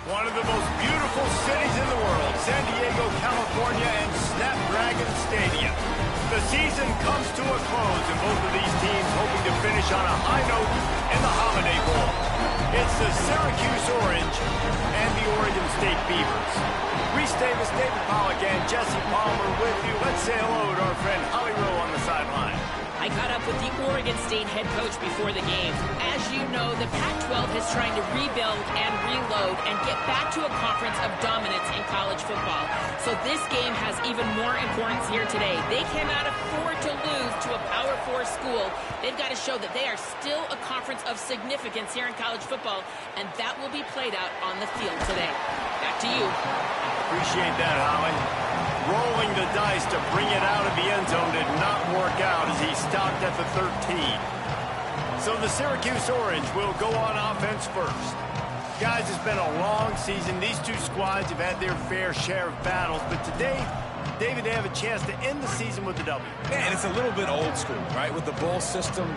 One of the most beautiful cities in the world, San Diego, California, and Snapdragon Stadium. The season comes to a close, and both of these teams hoping to finish on a high note in the Holiday Bowl. It's the Syracuse Orange and the Oregon State Beavers. Reese Davis, David Pollack, and Jesse Palmer with you. Let's say hello to our friend Holly Rowe on the sideline. I caught up with the Oregon State head coach before the game. As you know, the Pac-12 is trying to rebuild and reload and get back to a conference of dominance in college football. So this game has even more importance here today. They cannot afford to lose to a Power 4 school. They've got to show that they are still a conference of significance here in college football, and that will be played out on the field today. Back to you. Appreciate that, Holly. Rolling the dice to bring it out of the end zone did not work out as he stopped at the 13. So the Syracuse Orange will go on offense first. Guys, it's been a long season. These two squads have had their fair share of battles, but today, David, they have a chance to end the season with a W. Yeah, and it's a little bit old school, right? With the bowl system,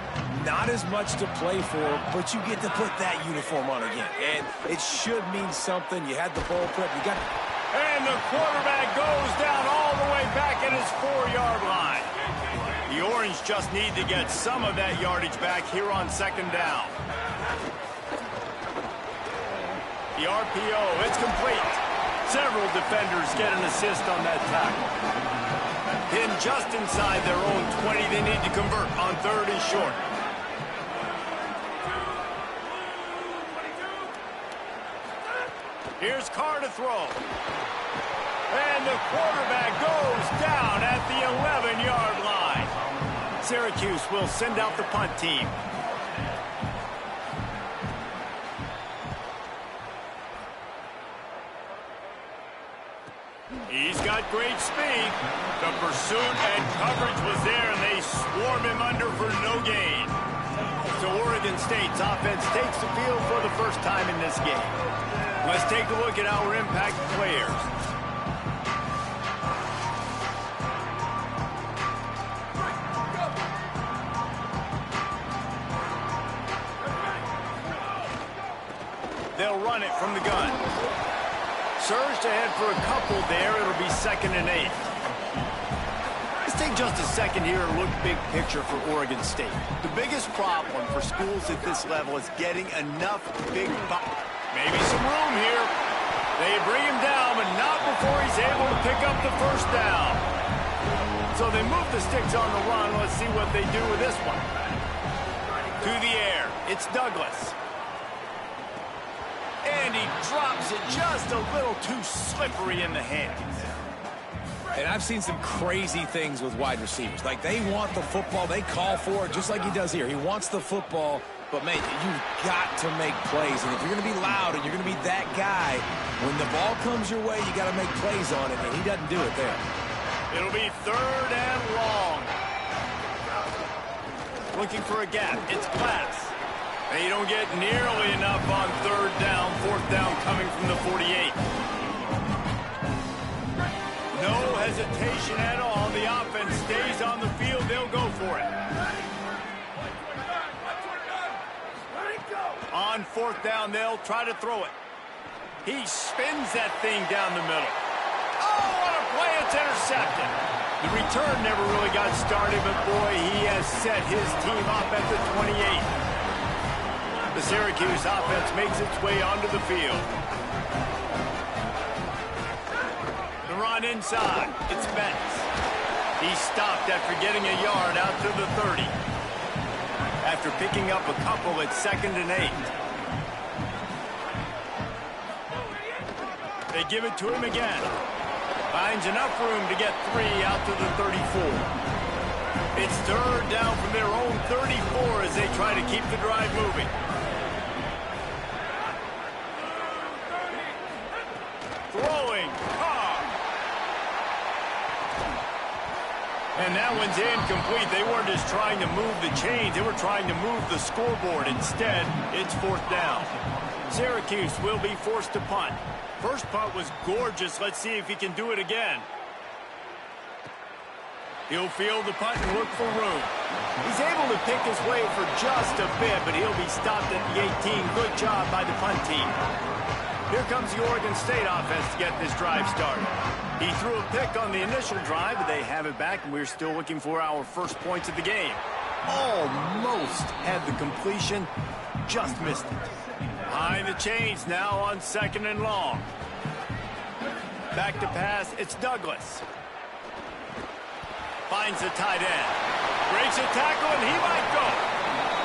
not as much to play for, but you get to put that uniform on again. And it should mean something. You had the bowl prep. You got... And the quarterback goes down all the way back at his 4-yard line. The Orange just need to get some of that yardage back here on second down. The RPO, it's complete. Several defenders get an assist on that tackle. Then just inside their own 20, they need to convert on 3rd and short. Here's Carr to throw. And the quarterback goes down at the 11-yard line. Syracuse will send out the punt team. He's got great speed. The pursuit and coverage was there, and they swarm him under for no gain. So Oregon State's offense takes the field for the first time in this game. Let's take a look at our impact players. They'll run it from the gun. Surged ahead for a couple there. It'll be 2nd and 8. Let's take just a second here and look big picture for Oregon State. The biggest problem for schools at this level is getting enough big maybe some room here. They bring him down, but not before he's able to pick up the first down. So they move the sticks on the run. Let's see what they do with this one. To the air. It's Douglas. And he drops it just a little too slippery in the hands. And I've seen some crazy things with wide receivers. Like, they want the football. They call for it just like he does here. He wants the football. But, man, you've got to make plays. And if you're going to be loud and you're going to be that guy, when the ball comes your way, you got to make plays on it. And he doesn't do it there. It'll be 3rd and long. Looking for a gap. It's Glass. And you don't get nearly enough on 3rd down. 4th down coming from the 48. No hesitation at all. The offense stays on the field. They'll go for it. On 4th down, they'll try to throw it. He spins that thing down the middle. Oh, what a play. It's intercepted. The return never really got started, but boy, he has set his team up at the 28. The Syracuse offense makes its way onto the field. The run inside. It's Betts. He stopped after getting a yard out to the 30. After picking up a couple, it's 2nd and 8. They give it to him again. Finds enough room to get 3 out to the 34. It's 3rd down from their own 34 as they try to keep the drive moving. Throwing. Carr. And that one's incomplete. They weren't just trying to move the chains. They were trying to move the scoreboard. Instead, it's 4th down. Syracuse will be forced to punt. First punt was gorgeous. Let's see if he can do it again. He'll field the punt and look for room. He's able to pick his way for just a bit, but he'll be stopped at the 18. Good job by the punt team. Here comes the Oregon State offense to get this drive started. He threw a pick on the initial drive, but they have it back, and we're still looking for our first points of the game. Almost had the completion, just missed it. Behind the chains now on 2nd and long. Back to pass, it's Douglas. Finds the tight end. Breaks a tackle, and he might go.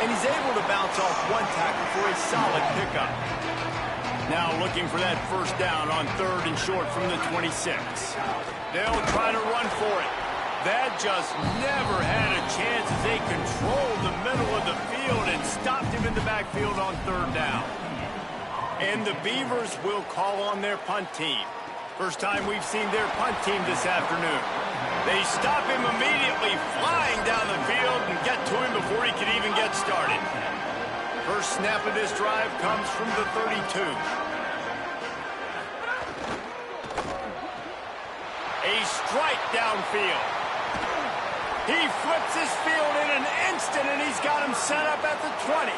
And he's able to bounce off one tackle for a solid pickup. Now looking for that first down on 3rd and short from the 26. They'll try to run for it. That just never had a chance as they controlled the middle of the field and stopped him in the backfield on 3rd down. And the Beavers will call on their punt team. First time we've seen their punt team this afternoon. They stop him immediately, flying down the field and get to him before he can even get started. First snap of this drive comes from the 32. A strike downfield. He flips his field in an instant, and he's got him set up at the 20.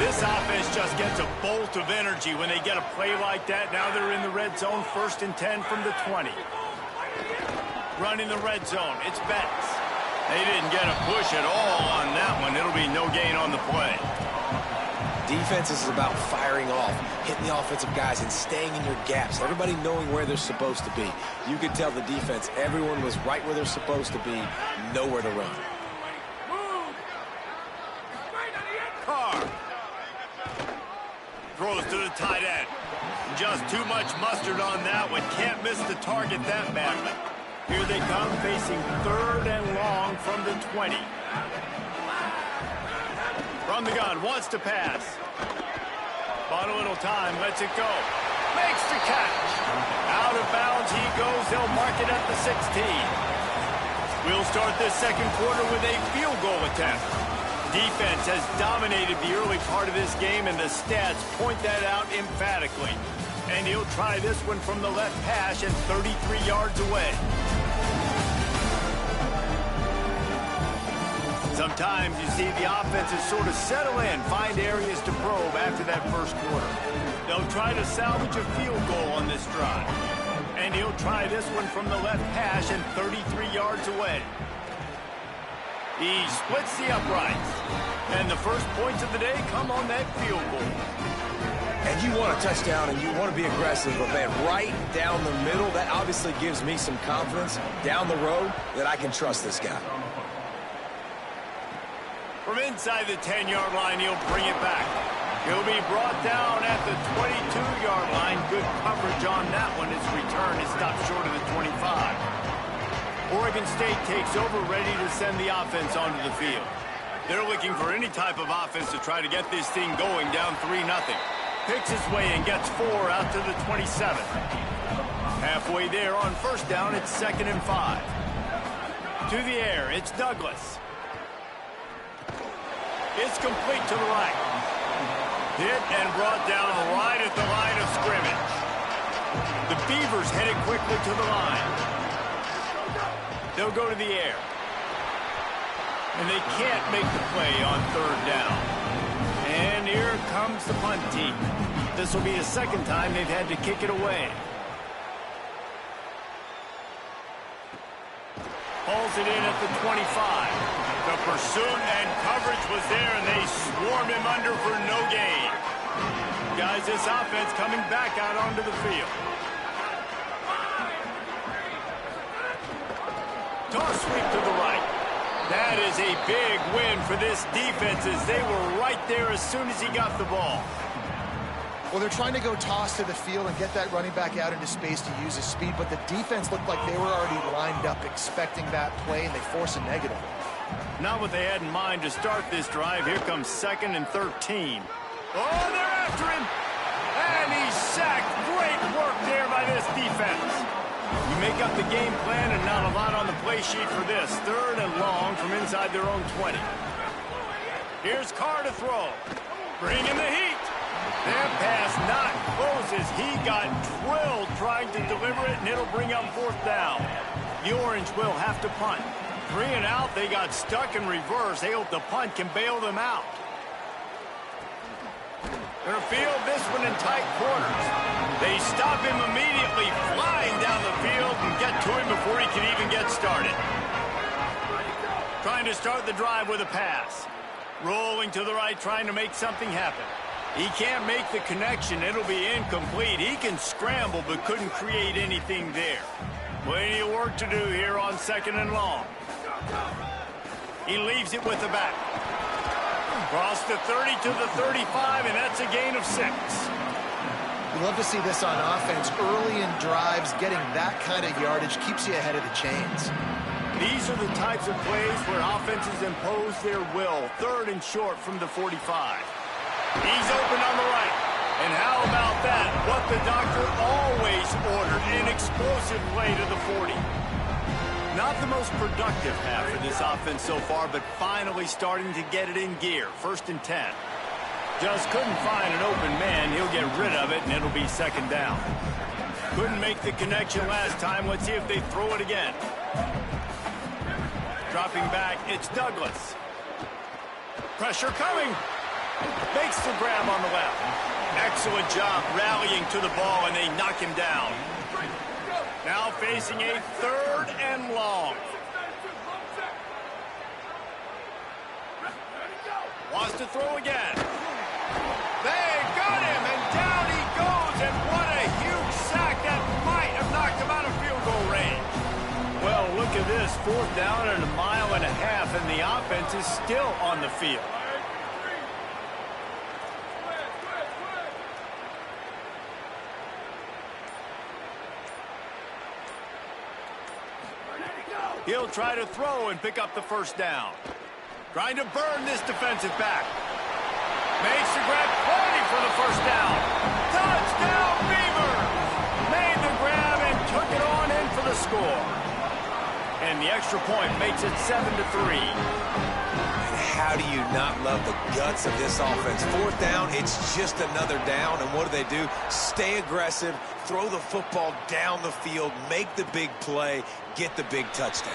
This offense just gets a bolt of energy when they get a play like that. Now they're in the red zone, 1st and 10 from the 20. Running the red zone, it's Betts. They didn't get a push at all on that one. It'll be no gain on the play. Defense is about firing off, hitting the offensive guys, and staying in your gaps. Everybody knowing where they're supposed to be. You could tell the defense, everyone was right where they're supposed to be, nowhere to run. Carr throws to the tight end. Just too much mustard on that one. Can't miss the target that badly. Here they come, facing 3rd and long from the 20. From the gun, wants to pass. Bought a little time, lets it go. Makes the catch. Out of bounds he goes. They'll mark it at the 16. We'll start this second quarter with a field goal attempt. Defense has dominated the early part of this game, and the stats point that out emphatically. And he'll try this one from the left hash and 33 yards away. Sometimes you see the offenses sort of settle in, find areas to probe after that first quarter. They'll try to salvage a field goal on this drive. And he'll try this one from the left hash and 33 yards away. He splits the uprights. And the first points of the day come on that field goal. And you want a touchdown and you want to be aggressive, but man, right down the middle, that obviously gives me some confidence down the road that I can trust this guy. From inside the 10-yard line, he'll bring it back. He'll be brought down at the 22-yard line. Good coverage on that one. His return is stopped short of the 25. Oregon State takes over, ready to send the offense onto the field. They're looking for any type of offense to try to get this thing going, down 3-0. Picks his way and gets 4 out to the 27. Halfway there on first down, it's 2nd and 5. To the air, it's Douglas. It's complete to the right. Hit and brought down right at the line of scrimmage. The Beavers headed quickly to the line. They'll go to the air. And they can't make the play on 3rd down. And here comes the punt team. This will be the second time they've had to kick it away. Pulls it in at the 25. The pursuit and coverage was there, and they swarm him under for no gain. Guys, this offense coming back out onto the field. Toss sweep to the right. That is a big win for this defense as they were right there as soon as he got the ball. Well, they're trying to go toss to the field and get that running back out into space to use his speed, but the defense looked like they were already lined up expecting that play, and they force a negative. Not what they had in mind to start this drive. Here comes 2nd and 13. Oh, they're after him! And he's sacked. Great work there by this defense. You make up the game plan and not a lot on the play sheet for this. 3rd and long from inside their own 20. Here's Carr to throw. Bring in the heat. That pass not close as he got drilled trying to deliver it, and it'll bring up 4th down. The Orange will have to punt. 3 and out, they got stuck in reverse. They hope the punt can bail them out. Gonna field this one in tight quarters. They stop him immediately, flying down the field and get to him before he can even get started. Trying to start the drive with a pass. Rolling to the right, trying to make something happen. He can't make the connection. It'll be incomplete. He can scramble, but couldn't create anything there. Plenty of work to do here on 2nd and long. He leaves it with the back. Cross the 30 to the 35, and that's a gain of 6. You love to see this on offense. Early in drives, getting that kind of yardage keeps you ahead of the chains. These are the types of plays where offenses impose their will. 3rd and short from the 45. He's open on the right. And how about that? What the doctor always ordered, an explosive play to the 40. Not the most productive half of this offense so far, but finally starting to get it in gear. 1st and 10. Just couldn't find an open man. He'll get rid of it, and it'll be 2nd down. Couldn't make the connection last time. Let's see if they throw it again. Dropping back, it's Douglas. Pressure coming. Makes the grab on the left. Excellent job rallying to the ball, and they knock him down. Now facing a 3rd and long. Wants to throw again. They got him, and down he goes, and what a huge sack that might have knocked him out of field goal range. Well, look at this, 4th down and 1.5 miles, and the offense is still on the field. He'll try to throw and pick up the 1st down. Trying to burn this defensive back. Makes the grab, plenty for the 1st down. Touchdown, Beavers! Made the grab and took it on in for the score. And the extra point makes it 7-3. How do you not love the guts of this offense? 4th down, it's just another down, and what do? Stay aggressive, throw the football down the field, make the big play, get the big touchdown.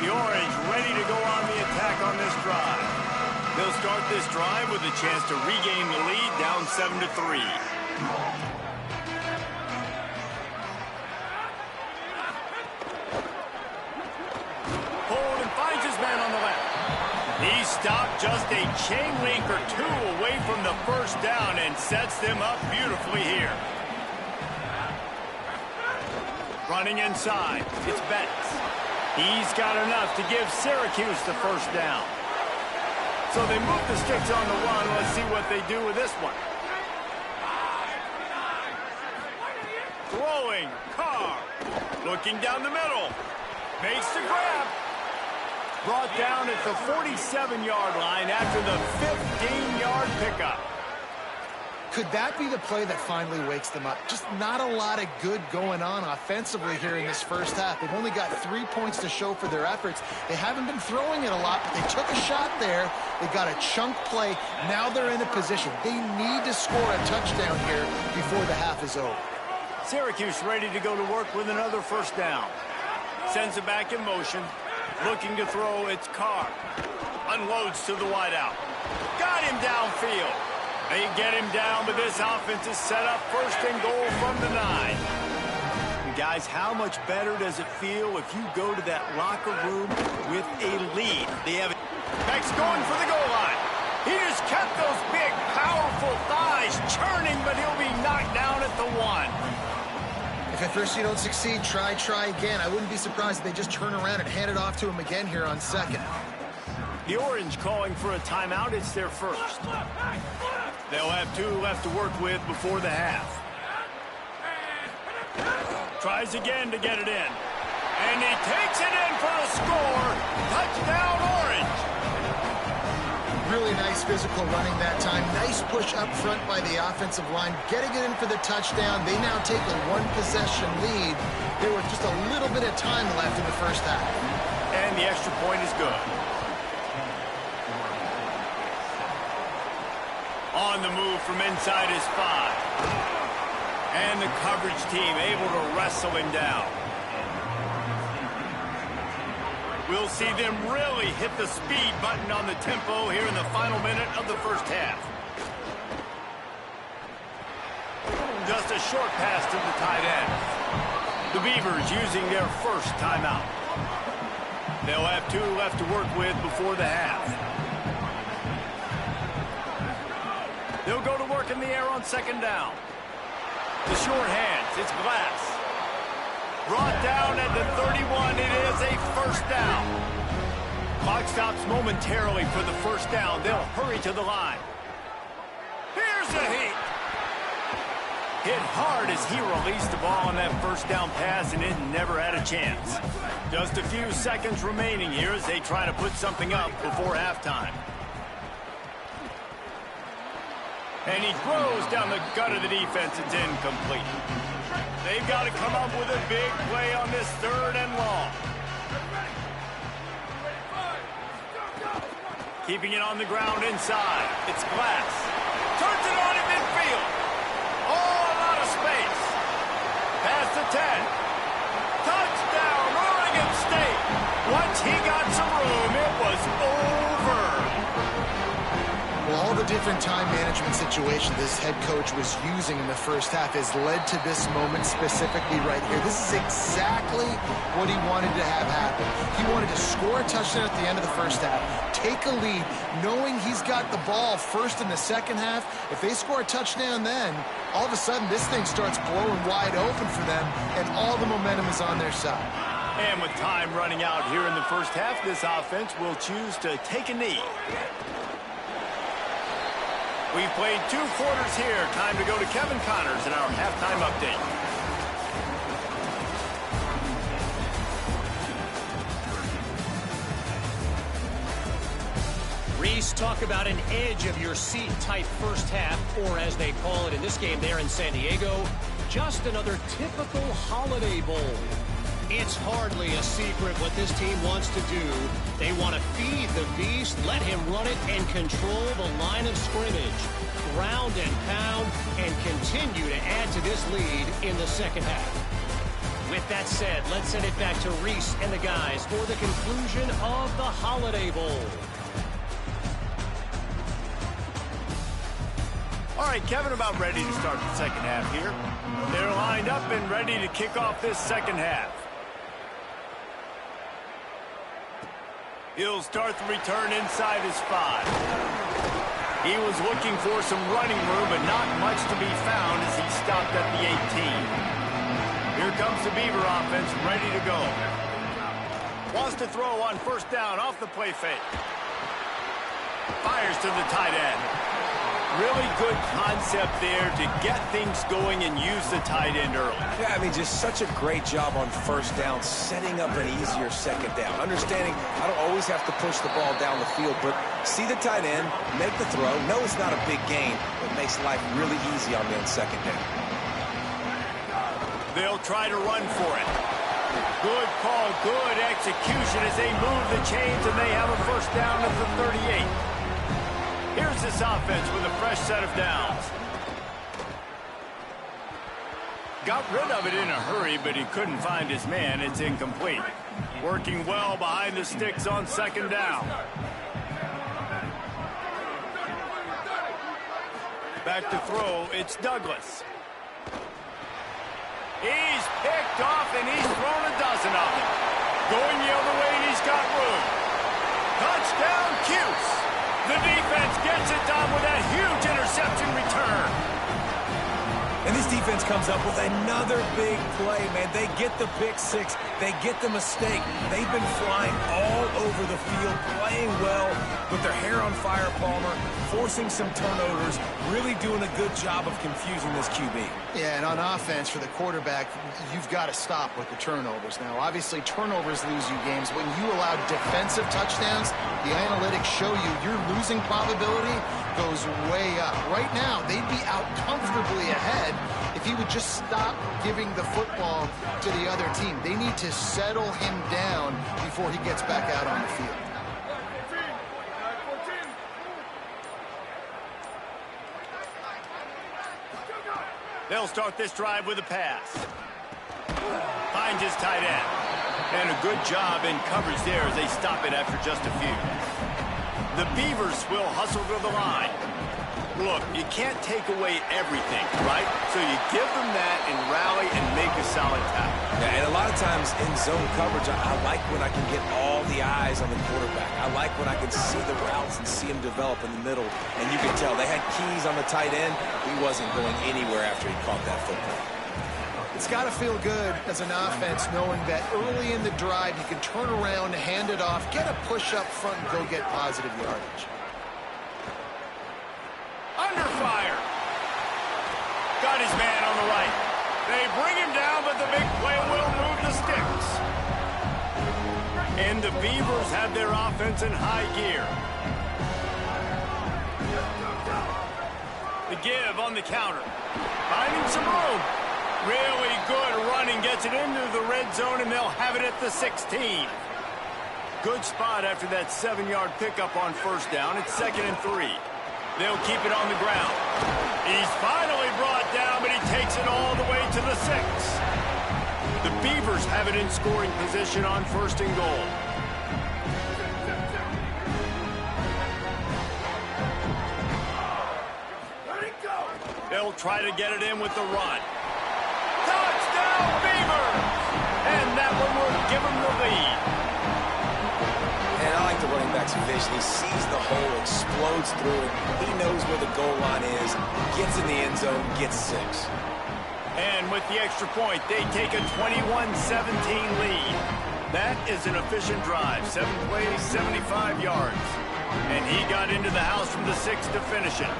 The Orange ready to go on the attack on this drive. They'll start this drive with a chance to regain the lead, down 7-3. He stopped just a chain link or 2 away from the 1st down and sets them up beautifully here. Running inside, it's Betts. He's got enough to give Syracuse the 1st down. So they move the sticks on the run. Let's see what they do with this one. Throwing, Carr. Looking down the middle. Makes the grab. Brought down at the 47-yard line after the 15-yard pickup. Could that be the play that finally wakes them up? Just not a lot of good going on offensively here in this 1st half. They've only got 3 points to show for their efforts. They haven't been throwing it a lot, but they took a shot there. They got a chunk play. Now they're in a position. They need to score a touchdown here before the half is over. Syracuse ready to go to work with another 1st down. Sends it back in motion. Looking to throw, it's Carr. Unloads to the wideout. Got him downfield. They get him down, but this offense is set up 1st and goal from the 9. And guys, how much better does it feel if you go to that locker room with a lead? They have Beck's going for the goal line. He just kept those big, powerful thighs churning, but he'll be knocked down at the 1. If at first you don't succeed, try again. I wouldn't be surprised if they just turn around and hand it off to him again here on 2nd. The Orange calling for a timeout. It's their 1st. They'll have 2 left to work with before the half. Tries again to get it in. And he takes it in for a score. Touchdown, Orange. Really nice physical running that time. Nice push up front by the offensive line. Getting it in for the touchdown. They now take a 1-possession lead. There was just a little bit of time left in the 1st half. And the extra point is good. On the move from inside his 5. And the coverage team able to wrestle him down. We'll see them really hit the speed button on the tempo here in the final minute of the first half. Just a short pass to the tight end. The Beavers using their first timeout. They'll have 2 left to work with before the half. They'll go to work in the air on second down. The short hands, it's Glass. Brought down at the 31, it is a first down. Clock stops momentarily for the first down. They'll hurry to the line. Here's the heat. Hit hard as he released the ball on that first down pass, and it never had a chance. Just a few seconds remaining here as they try to put something up before halftime. And he throws down the gut of the defense. It's incomplete. They've got to come up with a big play on this 3rd and long. Keeping it on the ground inside. It's Glass. Turns it on in midfield. Oh, a lot of space. Past the 10. Touchdown, Oregon State. Once he got some room, it was over. Well, all the different time management situations this head coach was using in the first half has led to this moment specifically right here. This is exactly what he wanted to have happen. He wanted to score a touchdown at the end of the first half, take a lead, knowing he's got the ball first in the second half. If they score a touchdown then, all of a sudden this thing starts blowing wide open for them, and all the momentum is on their side. And with time running out here in the first half, this offense will choose to take a knee. We've played 2 quarters here. Time to go to Kevin Connors in our halftime update. Reese, talk about an edge-of-your-seat type first half, or as they call it in this game there in San Diego, just another typical Holiday Bowl. It's hardly a secret what this team wants to do. They want to feed the beast, let him run it, and control the line of scrimmage. Ground and pound, and continue to add to this lead in the second half. With that said, let's send it back to Reese and the guys for the conclusion of the Holiday Bowl. All right, Kevin, about ready to start the second half here. They're lined up and ready to kick off this second half. He'll start the return inside his 5. He was looking for some running room, but not much to be found as he stopped at the 18. Here comes the Beaver offense ready to go. Wants to throw on first down off the play fake. Fires to the tight end. Really good concept there to get things going and use the tight end early. Yeah, I mean, just such a great job on first down, setting up an easier second down. Understanding I don't always have to push the ball down the field, but see the tight end, make the throw. No, it's not a big gain, but makes life really easy on me on second down. They'll try to run for it. Good call, good execution as they move the chains, and they have a first down at the 38. Here's this offense with a fresh set of downs. Got rid of it in a hurry, but he couldn't find his man. It's incomplete. Working well behind the sticks on second down. Back to throw, it's Douglas. He's picked off, and he's thrown a dozen of them. Going the other way, and he's got room. Touchdown, Cuse. The defense gets it done with a huge interception return. And this defense comes up with another big play, man. They get the pick six. They get the mistake. They've been flying all over the field, playing well with their hair on fire, Palmer, forcing some turnovers, really doing a good job of confusing this QB. Yeah, and on offense for the quarterback, you've got to stop with the turnovers. Now, obviously, turnovers lose you games. When you allow defensive touchdowns, the analytics show you your losing probability goes way up. Right now, they'd be out comfortably ahead if he would just stop giving the football to the other team. They need to settle him down before he gets back out on the field. They'll start this drive with a pass. Finds his tight end. And a good job in coverage there as they stop it after just a few. The Beavers will hustle to the line. Look, you can't take away everything, right? So you give them that and rally and make a solid tackle. Yeah, and a lot of times in zone coverage, I like when I can get all the eyes on the quarterback. I like when I can see the routes and see him develop in the middle. And you can tell they had keys on the tight end. He wasn't going anywhere after he caught that football. It's got to feel good as an offense knowing that early in the drive you can turn around, hand it off, get a push up front, and go get positive yardage. Under fire. Got his man on the right. They bring him down, but the big play will move the sticks. And the Beavers have their offense in high gear. The give on the counter. Finding some room. Really good running. Gets it into the red zone, and they'll have it at the 16. Good spot after that 7-yard pickup on first down. It's 2nd and 3. They'll keep it on the ground. He's finally brought down, but he takes it all the way to the 6. The Beavers have it in scoring position on 1st and goal. They'll try to get it in with the run. Touchdown, Beavers! And that one will give them the lead. And I like the running back's vision. He sees the hole, explodes through it. He knows where the goal line is, gets in the end zone, gets 6. And with the extra point, they take a 21-17 lead. That is an efficient drive. 7 plays, 75 yards. And he got into the house from the 6 to finish it.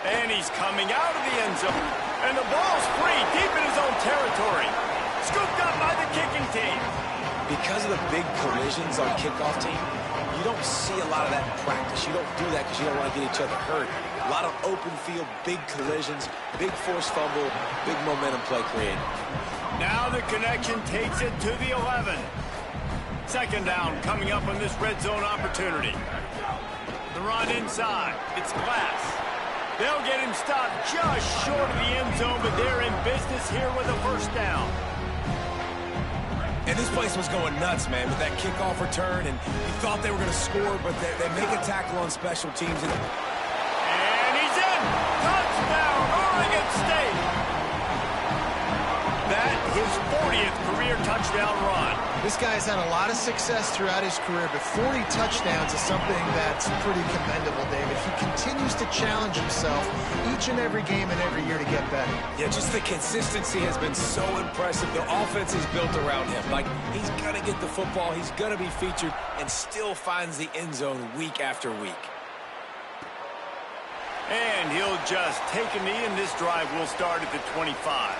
And he's coming out of the end zone. And the ball's free, deep in his own territory. Scooped up by the kicking team. Because of the big collisions on kickoff team, you don't see a lot of that in practice. You don't do that because you don't want to get each other hurt. A lot of open field, big collisions, big forced fumble, big momentum play created. Now the connection takes it to the 11. 2nd down coming up on this red zone opportunity. The run inside. It's Glass. They'll get him stopped just short of the end zone, but they're in business here with a 1st down. And this place was going nuts, man, with that kickoff return, and you thought they were going to score, but they make a tackle on special teams. And he's in! Touchdown, Oregon State! That his 40th career touchdown run. This guy's had a lot of success throughout his career, but 40 touchdowns is something that's pretty commendable, David. He continues to challenge himself each and every game and every year to get better. Yeah, just the consistency has been so impressive. The offense is built around him. Like, he's going to get the football, he's going to be featured, and still finds the end zone week after week. And he'll just take a knee, and this drive will start at the 25.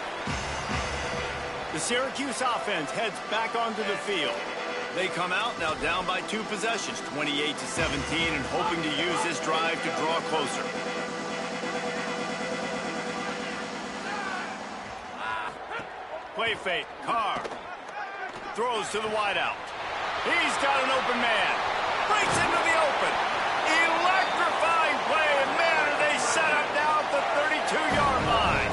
The Syracuse offense heads back onto the field. They come out now down by 2 possessions, 28-17, and hoping to use this drive to draw closer. Play fake. Carr throws to the wideout. He's got an open man. Breaks into the open. Electrifying play, and man, are they set up now at the 32-yard line.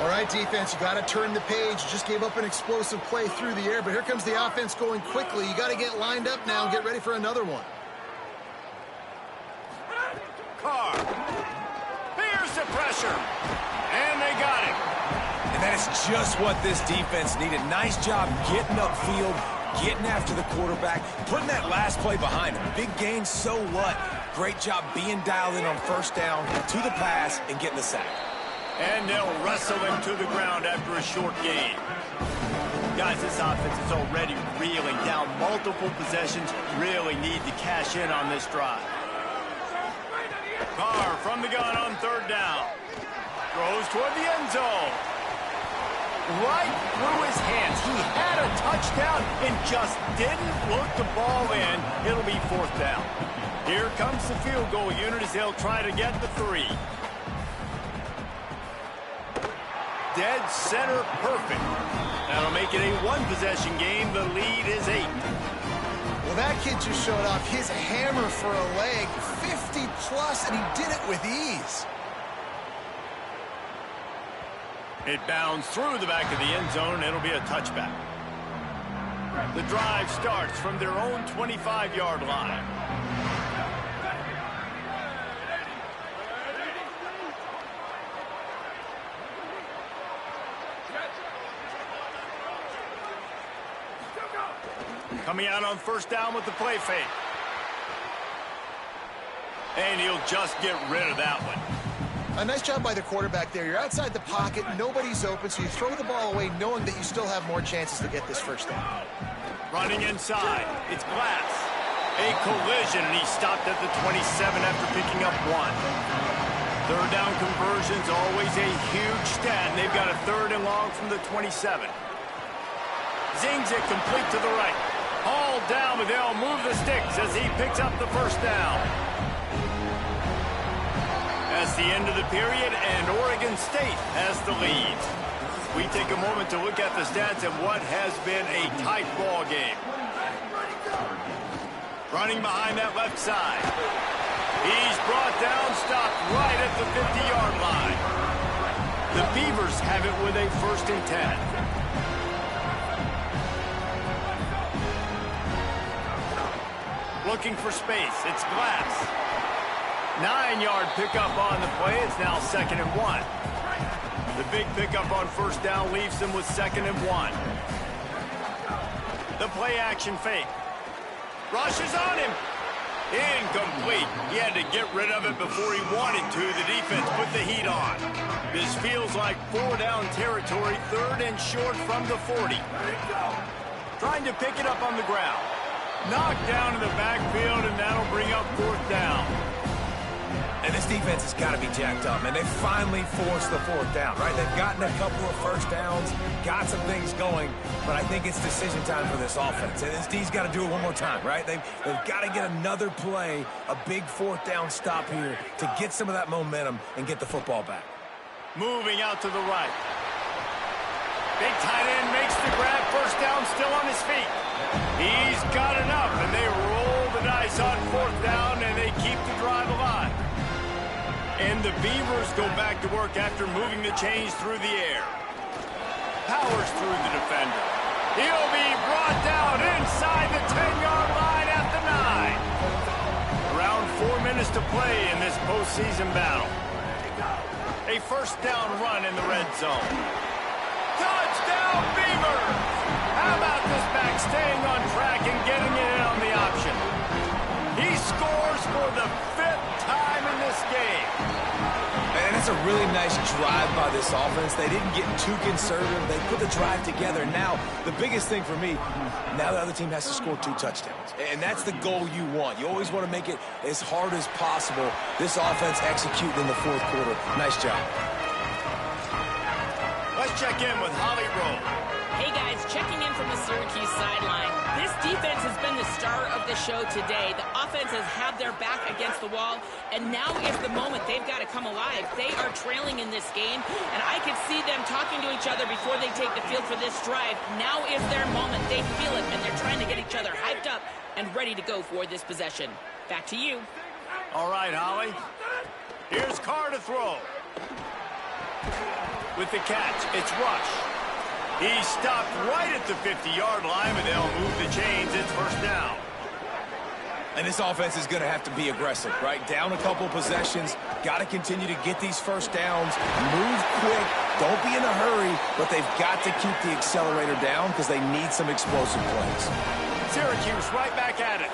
All right, defense, you got to turn the page. You just gave up an explosive play through the air, but here comes the offense going quickly. You got to get lined up now and get ready for another one. Carr. Here's the pressure. And they got him. And that is just what this defense needed. Nice job getting upfield, getting after the quarterback, putting that last play behind him. Big gain, so what? Great job being dialed in on 1st down, to the pass, and getting the sack. And they'll wrestle him to the ground after a short gain. Guys, this offense is already reeling down multiple possessions. Really need to cash in on this drive. Carr from the gun on 3rd down. Throws toward the end zone. Right through his hands. He had a touchdown and just didn't look the ball in. It'll be 4th down. Here comes the field goal unit as they'll try to get the 3. Dead center perfect. That'll make it a 1-possession game. The lead is 8. Well, that kid just showed off his hammer for a leg, 50+, and he did it with ease. It bounds through the back of the end zone. It'll be a touchback. The drive starts from their own 25-yard line. Coming out on first down with the play fake. And he'll just get rid of that one. A nice job by the quarterback there. You're outside the pocket, nobody's open, so you throw the ball away knowing that you still have more chances to get this first down. Running inside, it's Glass. A collision, and he stopped at the 27 after picking up one. Third down conversion's always a huge stat, and they've got a third and long from the 27. Zings it complete to the right. Hauled down, but they'll move the sticks as he picks up the first down. That's the end of the period, and Oregon State has the lead. We take a moment to look at the stats of what has been a tight ball game. Running behind that left side. He's brought down, stopped right at the 50-yard line. The Beavers have it with a 1st and 10. Looking for space. It's Glass. 9-yard pickup on the play. It's now 2nd and 1. The big pickup on first down leaves them with 2nd and 1. The play action fake. Rushes on him. Incomplete. He had to get rid of it before he wanted to. The defense put the heat on. This feels like 4-down territory. 3rd and short from the 40. Trying to pick it up on the ground. Knocked down in the backfield, and that'll bring up 4th down. And this defense has got to be jacked up, man. They finally forced the 4th down, right? They've gotten a couple of first downs, got some things going, but I think it's decision time for this offense. And this D's got to do it one more time, right? They've got to get another play, a big 4th down stop here to get some of that momentum and get the football back. Moving out to the right. Big tight end makes the grab. First down, still on his feet. He's got enough, and they roll the dice on 4th down, and they keep the drive alive. And the Beavers go back to work after moving the chains through the air. Powers through the defender. He'll be brought down inside the 10-yard line at the 9. Around 4 minutes to play in this postseason battle. A first down run in the red zone. Touchdown, Beavers! How about this back staying on track and getting it in on the option? He scores for the 5th time in this game. And it's a really nice drive by this offense. They didn't get too conservative. They put the drive together. Now, the biggest thing for me, now the other team has to score 2 touchdowns. And that's the goal you want. You always want to make it as hard as possible. This offense executing in the 4th quarter. Nice job. Let's check in with Holly Rowe. Hey guys, checking in from the Syracuse sideline. This defense has been the star of the show today. The offense has had their back against the wall, and now is the moment they've got to come alive. They are trailing in this game, and I could see them talking to each other before they take the field for this drive. Now is their moment. They feel it, and they're trying to get each other hyped up and ready to go for this possession. Back to you. All right, Holly. Here's Carr to throw. With the catch, it's Rush. He's stopped right at the 50-yard line, but they'll move the chains. It's first down. And this offense is going to have to be aggressive, right? Down a couple possessions. Got to continue to get these first downs. Move quick. Don't be in a hurry, but they've got to keep the accelerator down because they need some explosive plays. Syracuse right back at it.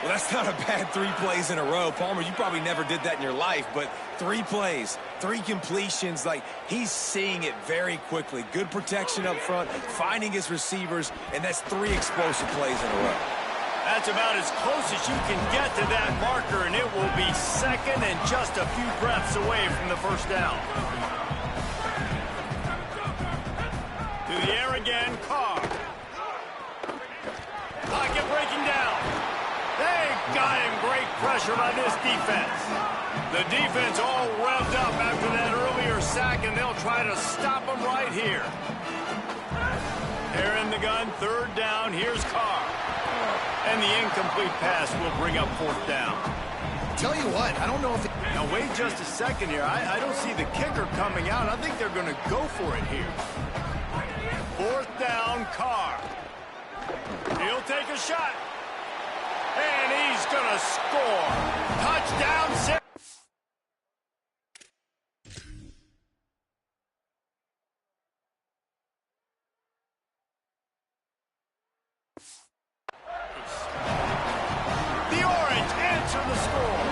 Well, that's not a bad 3 plays in a row. Palmer, you probably never did that in your life, but 3 plays, 3 completions, like he's seeing it very quickly. Good protection up front, finding his receivers, and that's 3 explosive plays in a row. That's about as close as you can get to that marker, and it will be 2nd and just a few breaths away from the first down. To the air again, Carr. Pocket breaking down. They got him. Great pressure by this defense. The defense all revved up after that earlier sack, and they'll try to stop him right here. They're in the gun, 3rd down. Here's Carr. And the incomplete pass will bring up 4th down. Tell you what, I don't know if... Now, wait just a second here. I don't see the kicker coming out. I think they're going to go for it here. 4th down, Carr. He'll take a shot. And he's going to score. Touchdown, Sarah. The Orange answer the score.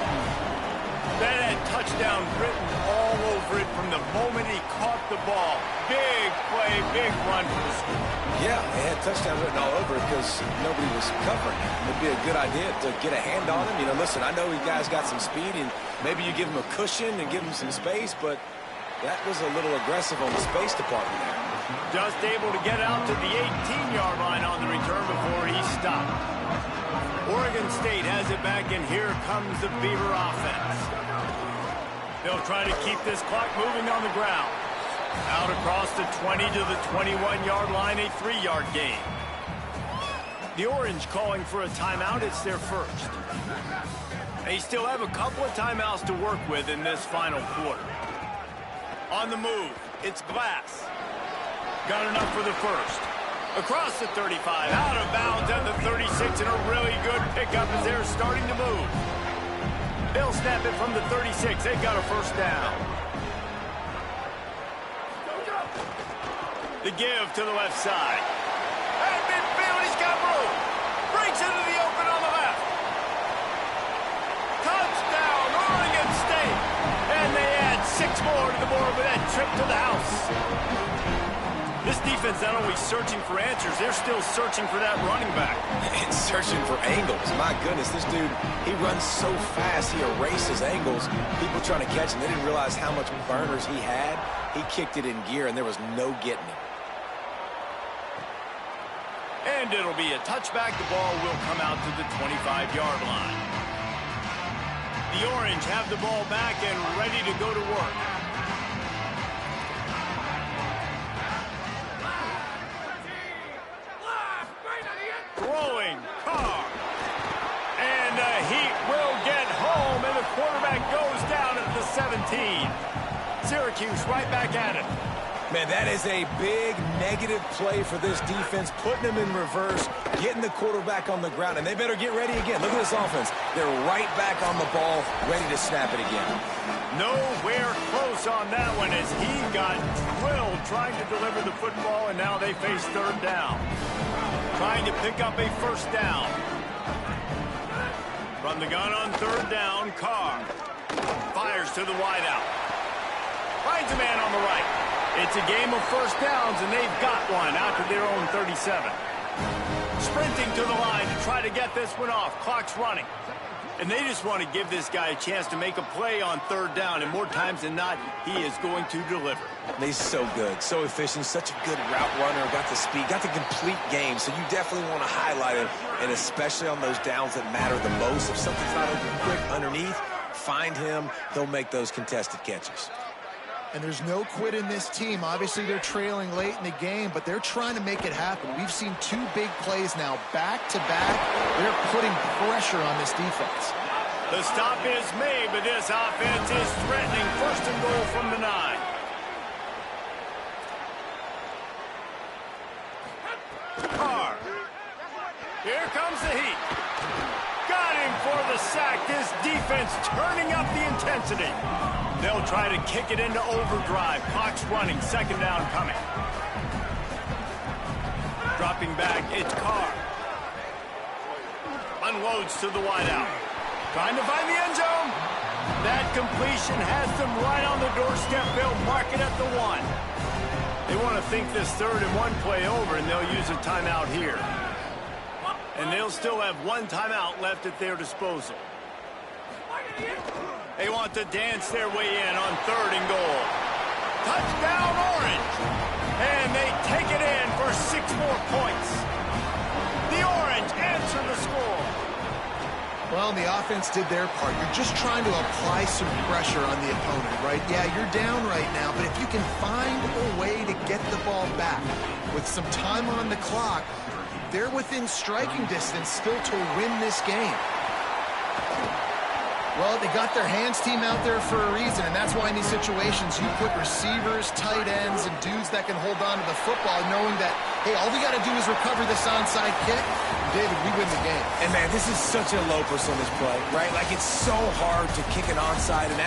That had touchdown written all over it from the moment he caught the ball. Big play, big run for the score. Yeah, they had touchdown written all over it because nobody was covering him. It'd be a good idea to get a hand on him. You know, listen, I know you guys got some speed, and maybe you give him a cushion and give him some space, but that was a little aggressive on the space department there. Just able to get out to the 18-yard line on the return before he stopped. Oregon State has it back, and here comes the Beaver offense. They'll try to keep this clock moving on the ground. Out across the 20 to the 21-yard line, a 3-yard gain. The Orange calling for a timeout. It's their first. They still have a couple of timeouts to work with in this final quarter. On the move, it's Glass. Got enough for the first. Across the 35, out of bounds at the 36, and a really good pickup as they're starting to move. They'll snap it from the 36. They've got a first down. The give to the left side. And midfield, he's got room. Breaks into the open on the left. Touchdown, Oregon State. And they add 6 more to the board with that trip to the house. This defense not only searching for answers, they're still searching for that running back. And searching for angles. My goodness, this dude, he runs so fast, he erases angles. People trying to catch him, they didn't realize how much burners he had. He kicked it in gear, and there was no getting him. And it'll be a touchback. The ball will come out to the 25-yard line. The Orange have the ball back and ready to go to work. Throwing, Carr. And Heat will get home, and the quarterback goes down at the 17. Syracuse right back at it. Man, that is a big negative play for this defense, putting them in reverse, getting the quarterback on the ground, and they better get ready again. Look at this offense. They're right back on the ball, ready to snap it again. Nowhere close on that one as he got drilled trying to deliver the football, and now they face 3rd down. Trying to pick up a first down. From the gun on 3rd down, Carr fires to the wideout. Finds a man on the right. It's a game of first downs, and they've got one out to their own 37. Sprinting to the line to try to get this one off. Clock's running. And they just want to give this guy a chance to make a play on 3rd down, and more times than not, he is going to deliver. He's so good, so efficient, such a good route runner, got the speed, got the complete game, so you definitely want to highlight him, and especially on those downs that matter the most. If something's not open quick underneath, find him, he'll make those contested catches. And there's no quit in this team. Obviously, they're trailing late in the game, but they're trying to make it happen. We've seen 2 big plays now, back-to-back. They're putting pressure on this defense. The stop is made, but this offense is threatening. 1st and goal from the 9. Carr. Here comes the Heat. Got him for the sack. This defense turning up the intensity. They'll try to kick it into overdrive. Clock's running. 2nd down coming. Dropping back, it's Carr. Unloads to the wideout. Trying to find the end zone. That completion has them right on the doorstep. They'll mark it at the 1. They want to think this 3rd and 1 play over, and they'll use a timeout here. And they'll still have 1 timeout left at their disposal. They want to dance their way in on 3rd and goal. Touchdown, Orange! And they take it in for 6 more points. The Orange answer the score. Well, and the offense did their part. You're just trying to apply some pressure on the opponent, right? Yeah, you're down right now, but if you can find a way to get the ball back with some time on the clock, they're within striking distance still to win this game. Well, they got their hands team out there for a reason, and that's why in these situations you put receivers, tight ends, and dudes that can hold on to the football, knowing that, hey, all we got to do is recover this onside kick. David, we win the game. And, man, this is such a low percentage play, right? Like, it's so hard to kick an onside and